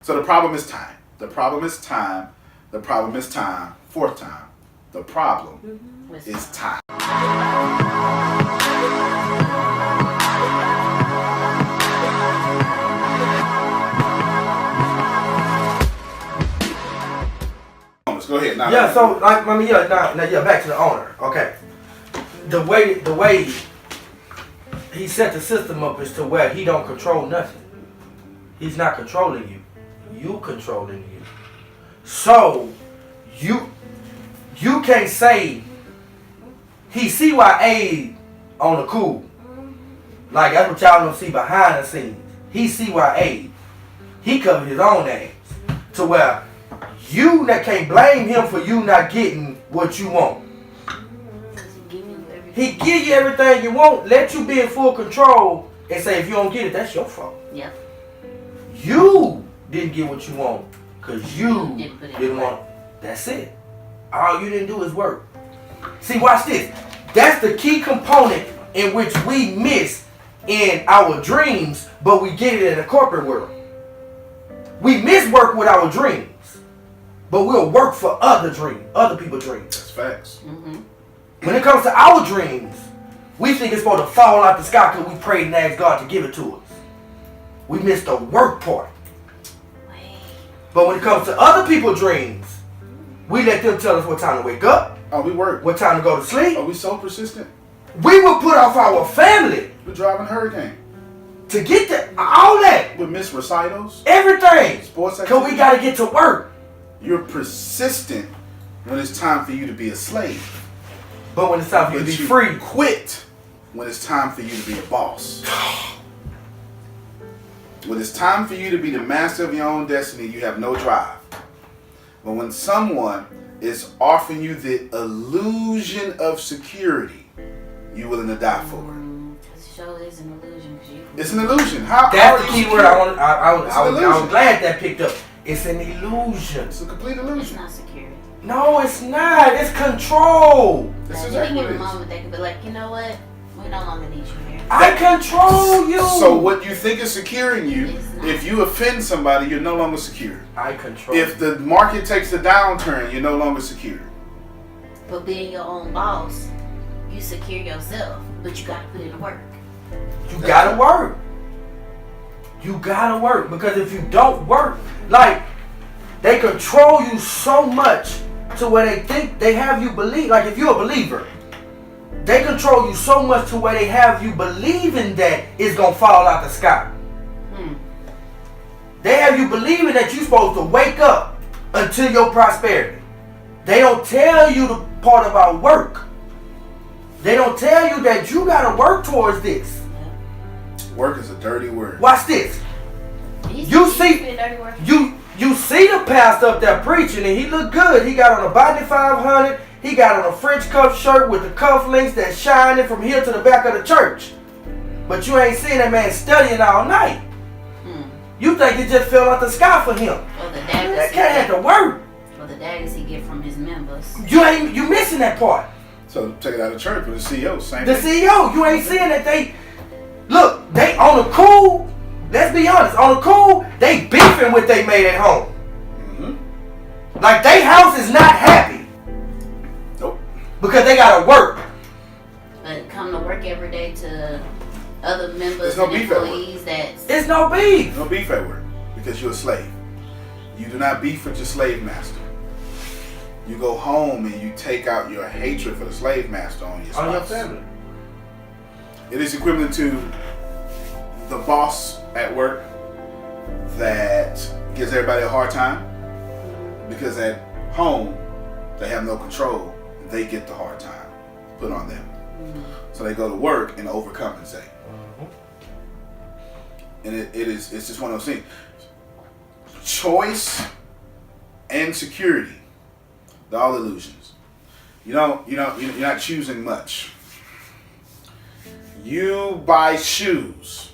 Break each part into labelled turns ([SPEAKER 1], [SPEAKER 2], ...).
[SPEAKER 1] So the problem is time. The problem is time. The problem is time. Fourth time. The problem is time. Go ahead. Now,
[SPEAKER 2] yeah, so like now back to the owner. Okay. The way he set the system up is to where he don't control nothing. He's not controlling you. You controlling you. So you can't say he CYA on the cool. Like that's what y'all don't see behind the scenes. He CYA. He covered his own ass. To where you can't blame him for you not getting what you want. He give you everything you want, let you be in full control, and say if you don't get it, that's your fault.
[SPEAKER 3] Yep.
[SPEAKER 2] You didn't get what you want because you didn't want it. That's it. All you didn't do is work. See, watch this. That's the key component in which we miss in our dreams, but we get it in the corporate world. We miss work with our dreams. But we'll work for other people's dreams.
[SPEAKER 1] That's facts.
[SPEAKER 3] Mm-hmm.
[SPEAKER 2] When it comes to our dreams, we think it's supposed to fall out the sky because we prayed and asked God to give it to us. We miss the work part. But when it comes to other people's dreams, we let them tell us what time to wake up.
[SPEAKER 1] Oh, we work.
[SPEAKER 2] What time to go to sleep.
[SPEAKER 1] Are we so persistent?
[SPEAKER 2] We will put off our family.
[SPEAKER 1] We're driving Hurricane.
[SPEAKER 2] To get to all that.
[SPEAKER 1] We miss recitals.
[SPEAKER 2] Everything.
[SPEAKER 1] Sports activities.
[SPEAKER 2] Because we got to get to work.
[SPEAKER 1] You're persistent when it's time for you to be a slave.
[SPEAKER 2] But when it's time for you to be free.
[SPEAKER 1] Quit when it's time for you to be a boss. When it's time for you to be the master of your own destiny, you have no drive. But when someone is offering you the illusion of security, you're willing to die for it.
[SPEAKER 3] This show is an illusion.
[SPEAKER 1] It's an illusion.
[SPEAKER 2] That's the key word I was glad that picked up. It's an illusion.
[SPEAKER 1] It's a complete illusion.
[SPEAKER 3] It's not security.
[SPEAKER 2] No, it's not. It's control.
[SPEAKER 1] This
[SPEAKER 3] like,
[SPEAKER 1] is
[SPEAKER 3] you can
[SPEAKER 1] what
[SPEAKER 3] give
[SPEAKER 1] it
[SPEAKER 3] a
[SPEAKER 1] is.
[SPEAKER 3] moment they could be like, you know what? We no longer need you here.
[SPEAKER 2] I control you.
[SPEAKER 1] So what you think is securing you, if you offend somebody, you're no longer secure.
[SPEAKER 2] I control.
[SPEAKER 1] If the market takes a downturn, you're no longer secure.
[SPEAKER 3] But being your own boss, you secure yourself, but you gotta put in the work.
[SPEAKER 2] You gotta work. You gotta work. Because if you don't work, like, they control you so much to where they think they have you believe. Like, if you're a believer, they control you so much to where they have you believing that it's gonna fall out the sky. They have you believing that you're supposed to wake up until your prosperity. They don't tell you the part about work. They don't tell you that you gotta work towards this.
[SPEAKER 1] Work is a dirty word.
[SPEAKER 2] Watch this. You see the pastor up there preaching and he look good. He got on a Body 500. He got on a French cuff shirt with the cufflinks that's shining from here to the back of the church. But you ain't seen that man studying all night. You think it just fell out the sky for him.
[SPEAKER 3] Well, the
[SPEAKER 2] That cat had to work.
[SPEAKER 3] Well, the daggers he get from his members.
[SPEAKER 2] You missing that part.
[SPEAKER 1] So take it out of church with the CEO, same
[SPEAKER 2] The
[SPEAKER 1] thing.
[SPEAKER 2] CEO, you ain't seeing that they on the cool. Let's be honest, on the cool, they beefing with they made at home. Like they house is not happy.
[SPEAKER 1] Nope.
[SPEAKER 2] Because they gotta work.
[SPEAKER 3] But come to work every day to other members
[SPEAKER 1] There's no
[SPEAKER 3] and
[SPEAKER 1] beef at work.
[SPEAKER 3] employees that's...
[SPEAKER 2] It's no beef.
[SPEAKER 1] No beef at work because you're a slave. You do not beef with your slave master. You go home and you take out your hatred for the slave master on your spouse.
[SPEAKER 2] On your family.
[SPEAKER 1] It is equivalent to the boss at work that gives everybody a hard time because at home they have no control. They get the hard time put on them. So they go to work and overcompensate. And it's just one of those things. Choice and security, they're all illusions. You're not choosing much. You buy shoes.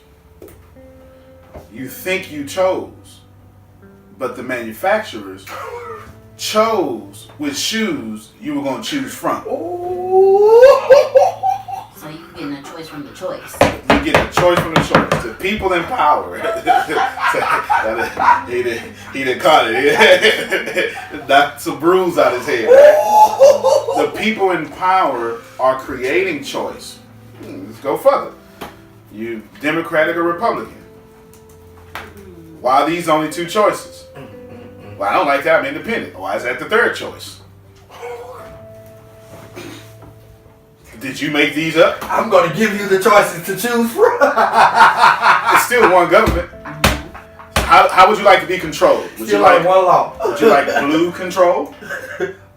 [SPEAKER 1] You think you chose, but the manufacturers chose which shoes you were going to choose from.
[SPEAKER 3] So you getting a choice choice from the choice.
[SPEAKER 1] You get a choice from the choice. The people in power. he done caught it. Knocked some bruise out his head. Right? The people in power are creating choice. Let's go further. You Democratic or Republican? Why are these only two choices? Well, I don't like that. I'm independent. Why is that the third choice? Did you make these up?
[SPEAKER 2] I'm going to give you the choices to choose from.
[SPEAKER 1] It's still one government. How would you like to be controlled? Would
[SPEAKER 2] Still
[SPEAKER 1] you like
[SPEAKER 2] one law.
[SPEAKER 1] Would you like blue control?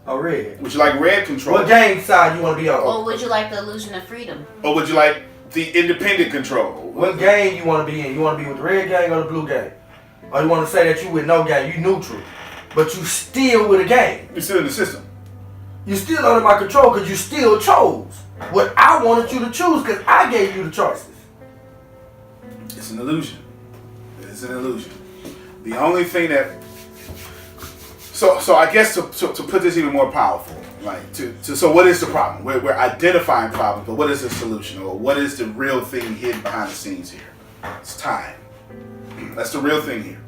[SPEAKER 2] Or red?
[SPEAKER 1] Would you like red control?
[SPEAKER 2] What gang side you want to be on?
[SPEAKER 3] Or would you like the illusion of freedom?
[SPEAKER 1] Or would you like the independent control?
[SPEAKER 2] What gang you want to be in? You want to be with the red gang or the blue gang? Or you want to say that you with no gang, you neutral, but you still with a gang?
[SPEAKER 1] You're still in the system.
[SPEAKER 2] You still under my control because you still chose what I wanted you to choose because I gave you the choices.
[SPEAKER 1] It's an illusion. It's an illusion. The only thing that so I guess to put this even more powerful, like so what is the problem? We're identifying problems, but what is the solution, or what is the real thing hidden behind the scenes here? It's time. That's the real thing here.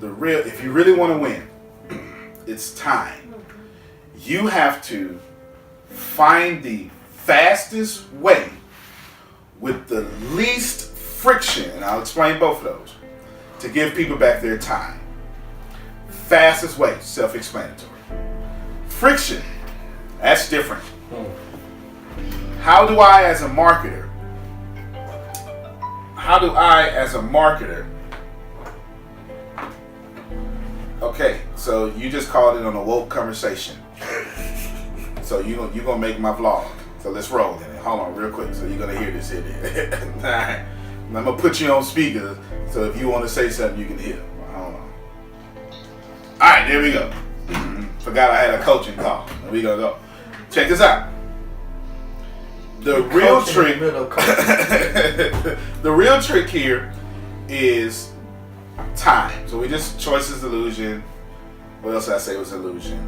[SPEAKER 1] If you really want to win, it's time. You have to find the fastest way with the least friction, and I'll explain both of those, to give people back their time. Fastest way, self-explanatory. Friction, that's different. How do I as a marketer okay, so you just called it on a woke conversation. So you're gonna make my vlog. So let's roll in it. Hold on real quick. So you're gonna hear this here. Alright. I'm gonna put you on speaker, so if you want to say something, you can hear. Hold on. Alright, there we go. Forgot I had a coaching call. There we go. Check this out. The real trick the real trick here is time. So we just choice is illusion. What else did I say was illusion?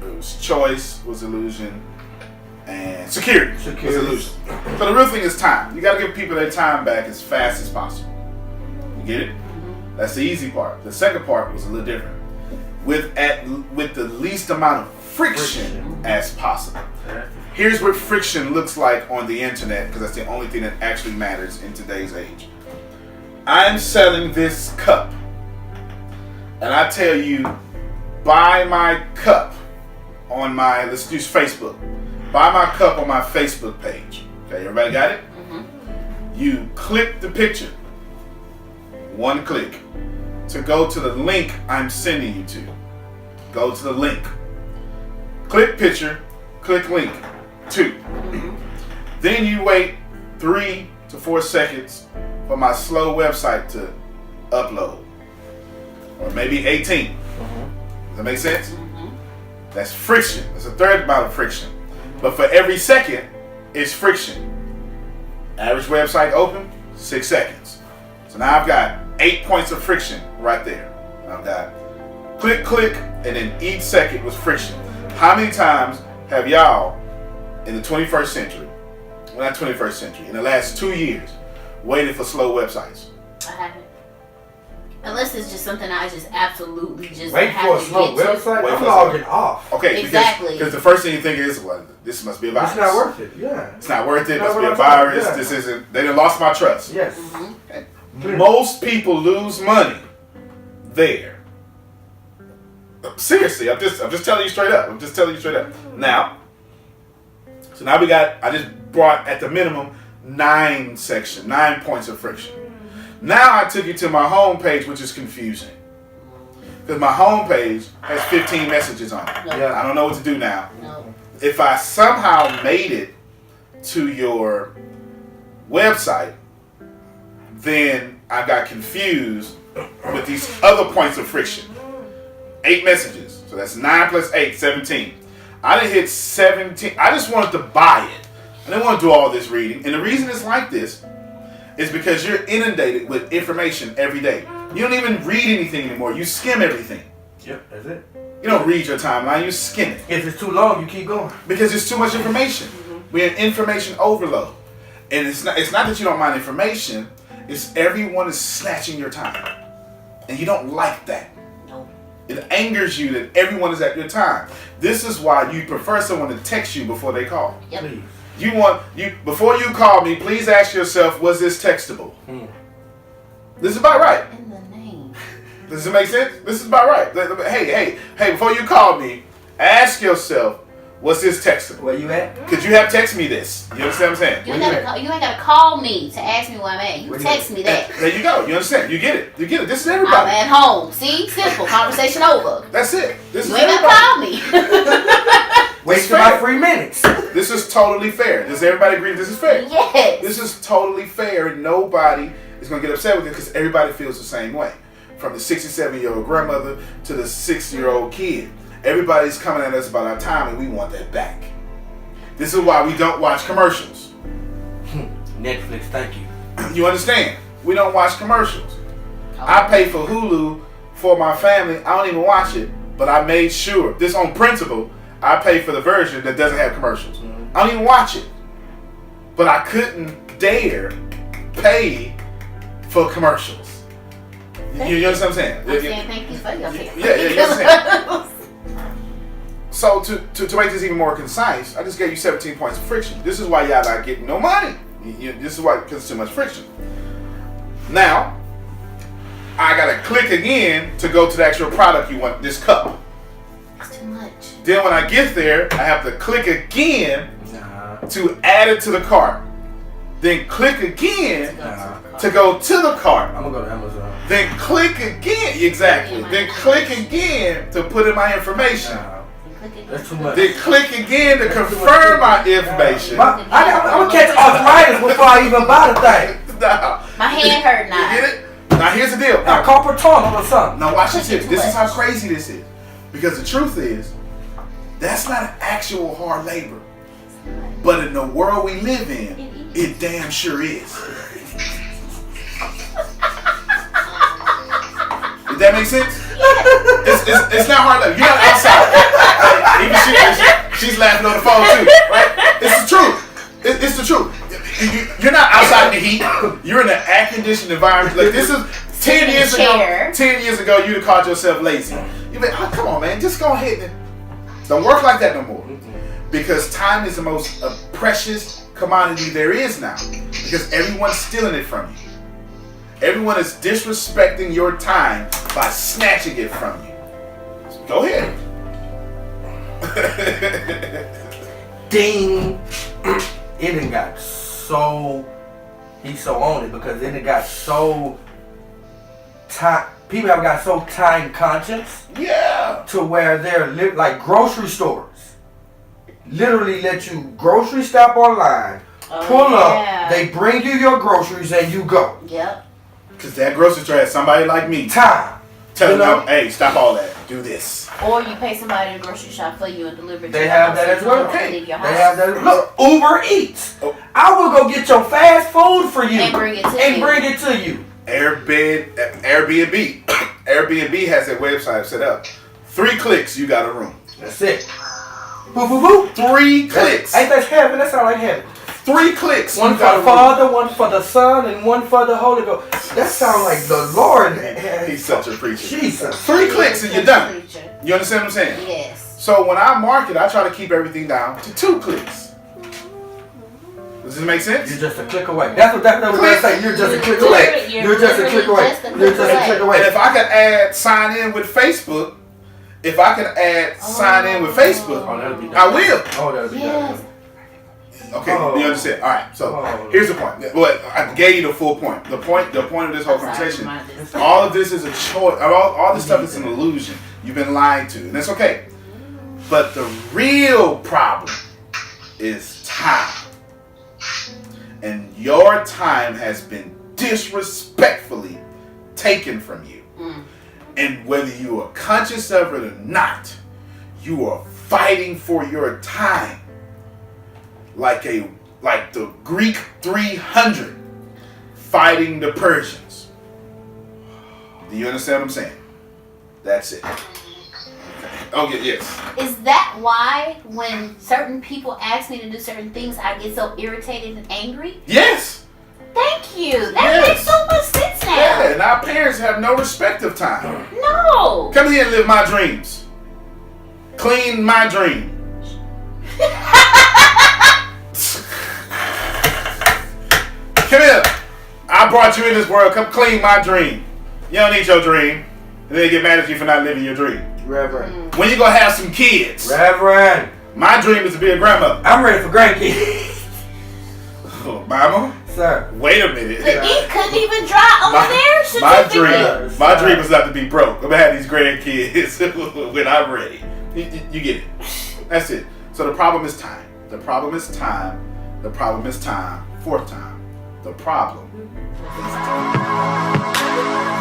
[SPEAKER 1] It was choice was illusion. And security was illusion. So the real thing is time. You gotta give people their time back as fast as possible. You get it? That's the easy part. The second part was a little different. With the least amount of friction as possible. Here's what friction looks like on the internet, because that's the only thing that actually matters in today's age. I'm selling this cup, and I tell you, buy my cup on my, let's use Facebook. Buy my cup on my Facebook page. Okay, everybody got it? You click the picture, one click, to go to the link I'm sending you to. Go to the link. Click picture, click link. 2. Then you wait 3 to 4 seconds for my slow website to upload. Or maybe 18. Does that make sense? That's friction. That's a third amount of friction. But for every second, it's friction. Average website open, 6 seconds. So now I've got 8 points of friction right there. I've got click, click, and then each second was friction. How many times have y'all in the 21st century, well not 21st century, in the last 2 years, waited for slow websites?
[SPEAKER 3] I haven't. Unless it's just something I just absolutely just
[SPEAKER 2] wait
[SPEAKER 3] have
[SPEAKER 2] for a
[SPEAKER 3] to
[SPEAKER 2] slow
[SPEAKER 3] get
[SPEAKER 2] website?
[SPEAKER 1] Wait
[SPEAKER 2] I'm
[SPEAKER 1] for
[SPEAKER 2] logging off.
[SPEAKER 1] Okay,
[SPEAKER 3] Exactly.
[SPEAKER 1] Because the first thing you think is, well, this must be a virus.
[SPEAKER 2] It's not worth it, yeah.
[SPEAKER 1] It's not worth it,
[SPEAKER 2] Not
[SPEAKER 1] must be a
[SPEAKER 2] worth it,
[SPEAKER 1] virus,
[SPEAKER 2] yeah.
[SPEAKER 1] this isn't, they done lost my trust.
[SPEAKER 2] Yes.
[SPEAKER 1] Okay. Most people lose money there. Seriously, I'm just telling you straight up. Now, so now I just brought at the minimum 9 points of friction. Now I took you to my home page, which is confusing. Because my home page has 15 messages on it.
[SPEAKER 2] Yeah.
[SPEAKER 1] I don't know what to do now.
[SPEAKER 3] No.
[SPEAKER 1] If I somehow made it to your website, then I got confused with these other points of friction. 8 messages. So that's 9 plus 8, 17. I didn't hit 17. I just wanted to buy it. I didn't want to do all this reading. And the reason it's like this is because you're inundated with information every day. You don't even read anything anymore. You skim everything.
[SPEAKER 2] Yep, that's it.
[SPEAKER 1] You don't read your timeline. You skim it.
[SPEAKER 2] If it's too long, you keep going.
[SPEAKER 1] Because there's too much information. We're in information overload. And it's not that you don't mind information. It's everyone is snatching your time. And you don't like that.
[SPEAKER 3] No.
[SPEAKER 1] It angers you that everyone is at your time. This is why you prefer someone to text you before they call.
[SPEAKER 3] Yep.
[SPEAKER 2] Please.
[SPEAKER 1] Before you call me, please ask yourself, was this textable? This is about right.
[SPEAKER 3] In the name.
[SPEAKER 1] Does it make sense? This is about right. Hey, before you call me, ask yourself, was this textable?
[SPEAKER 2] Where you at?
[SPEAKER 1] Could you have texted me this? You understand what I'm saying?
[SPEAKER 3] You ain't gotta call me to ask me where I'm at. You text me that.
[SPEAKER 1] There you go. You understand? You get it. This is
[SPEAKER 3] I'm
[SPEAKER 1] everybody.
[SPEAKER 3] at home. See? Simple. Conversation over.
[SPEAKER 1] That's it. This
[SPEAKER 3] You
[SPEAKER 1] is
[SPEAKER 3] ain't
[SPEAKER 1] everybody.
[SPEAKER 3] gotta call me.
[SPEAKER 2] Wasting my 3 minutes.
[SPEAKER 1] This is totally fair. Does everybody agree this is fair?
[SPEAKER 3] Yes.
[SPEAKER 1] This is totally fair, and nobody is going to get upset with it because everybody feels the same way. From the 67-year-old grandmother to the 6-year-old kid. Everybody's coming at us about our time, and we want that back. This is why we don't watch commercials.
[SPEAKER 2] Netflix, thank you.
[SPEAKER 1] You understand? We don't watch commercials. I pay for Hulu for my family. I don't even watch it, but I made sure, this on principle, I pay for the version that doesn't have commercials. I don't even watch it. But I couldn't dare pay for commercials. You understand what I'm saying?
[SPEAKER 3] I'm saying thank you for your care.
[SPEAKER 1] Yeah, you understand? So to make this even more concise, I just gave you 17 points of friction. This is why y'all not getting no money. This is why, because it's too much friction. Now, I gotta click again to go to the actual product you want, this cup.
[SPEAKER 3] It's too much.
[SPEAKER 1] Then when I get there, I have to click again to add it to the cart. Then click again to go to the cart.
[SPEAKER 2] I'm gonna go to Amazon.
[SPEAKER 1] Then click again, exactly. Then click again to put in my information.
[SPEAKER 2] That's too much.
[SPEAKER 1] Then click again to confirm my information.
[SPEAKER 2] I'm gonna catch arthritis before I even buy the thing.
[SPEAKER 1] Nah.
[SPEAKER 3] My hand hurt now.
[SPEAKER 1] You get it? Now here's the deal.
[SPEAKER 2] Now, carpal tunnel or something.
[SPEAKER 1] Now watch this here. This is how crazy this is. Because the truth is, that's not an actual hard labor. But in the world we live in, it damn sure is. Did that make sense? It's not hard labor. You're not outside. Even she's laughing on the phone too, right? It's the truth. It's the truth. You're not outside in the heat. You're in an air-conditioned environment. Like this is 10 years ago. 10 years ago, you'd have called yourself lazy. You'd be like, oh, come on, man, just go ahead and don't work like that no more. Because time is the most precious commodity there is now. Because everyone's stealing it from you. Everyone is disrespecting your time by snatching it from you. So go ahead.
[SPEAKER 2] Ding. It done got so, he's so on it because it done got so time. People have got so time conscious.
[SPEAKER 1] Yeah.
[SPEAKER 2] To where they're like grocery stores. Literally let you grocery shop online, pull up, they bring you your groceries and you go.
[SPEAKER 3] Yep.
[SPEAKER 1] Because that grocery store has somebody like me.
[SPEAKER 2] Time.
[SPEAKER 1] Tell them, hey, stop all that. Do this.
[SPEAKER 3] Or you pay somebody in the grocery shop for you and deliver it to
[SPEAKER 2] They
[SPEAKER 3] your
[SPEAKER 2] have
[SPEAKER 3] house.
[SPEAKER 2] that as well.
[SPEAKER 3] They
[SPEAKER 2] They have that. Look, Uber Eats.
[SPEAKER 1] Oh.
[SPEAKER 2] I will go get your fast food for you
[SPEAKER 3] And bring it to you.
[SPEAKER 1] Airbnb. Airbnb has their website set up. 3 clicks, you got a room.
[SPEAKER 2] That's it. Boo, boo, boo.
[SPEAKER 1] 3 clicks.
[SPEAKER 2] Ain't that heaven? That sound like heaven.
[SPEAKER 1] 3 clicks.
[SPEAKER 2] One for the Father, one for the Son, and one for the Holy Ghost. That sounds like the Lord.
[SPEAKER 1] He's such a preacher.
[SPEAKER 2] Jesus.
[SPEAKER 1] 3 clicks and you're done. You understand what I'm saying?
[SPEAKER 3] Yes.
[SPEAKER 1] So when I market, I try to keep everything down to 2 clicks. Does this make sense?
[SPEAKER 2] You're just a click away. That's what I say. You're just a click away. You're just a click away. You're just a click
[SPEAKER 1] And
[SPEAKER 2] away.
[SPEAKER 1] if I could add sign in with Facebook,
[SPEAKER 2] Oh, that'll be done.
[SPEAKER 1] I will.
[SPEAKER 2] Oh, that'll be
[SPEAKER 3] Yes.
[SPEAKER 2] done.
[SPEAKER 1] Okay, you understand? All right. So here's the point. Well, I gave you the full point. The point of this whole conversation. All of this is a choice. All this stuff is an illusion. You've been lied to, and that's okay. But the real problem is time, and your time has been disrespectfully taken from you. And whether you are conscious of it or not, you are fighting for your time. Like the Greek 300 fighting the Persians. Do you understand what I'm saying? That's it. Okay. Okay, yes.
[SPEAKER 3] Is that why when certain people ask me to do certain things, I get so irritated and angry?
[SPEAKER 1] Yes.
[SPEAKER 3] Thank you. That
[SPEAKER 1] Yes.
[SPEAKER 3] makes so much sense now.
[SPEAKER 1] Yeah, and our parents have no respect of time.
[SPEAKER 3] No.
[SPEAKER 1] Come here and live my dreams. Clean my dream. Come here. I brought you in this world. Come clean my dream. You don't need your dream. And they get mad at you for not living your dream.
[SPEAKER 2] Reverend.
[SPEAKER 1] When you gonna have some kids?
[SPEAKER 2] Reverend.
[SPEAKER 1] My dream is to be a grandmother.
[SPEAKER 2] I'm ready for grandkids.
[SPEAKER 1] Oh, mama,
[SPEAKER 2] Sir.
[SPEAKER 1] wait a minute.
[SPEAKER 3] The ink couldn't even dry on their
[SPEAKER 1] My
[SPEAKER 3] certificate.
[SPEAKER 1] my dream is not to be broke. I'm gonna have these grandkids when I'm ready. You get it. That's it. So the problem is time. The problem is time. The problem is time. Fourth time. The problem is time.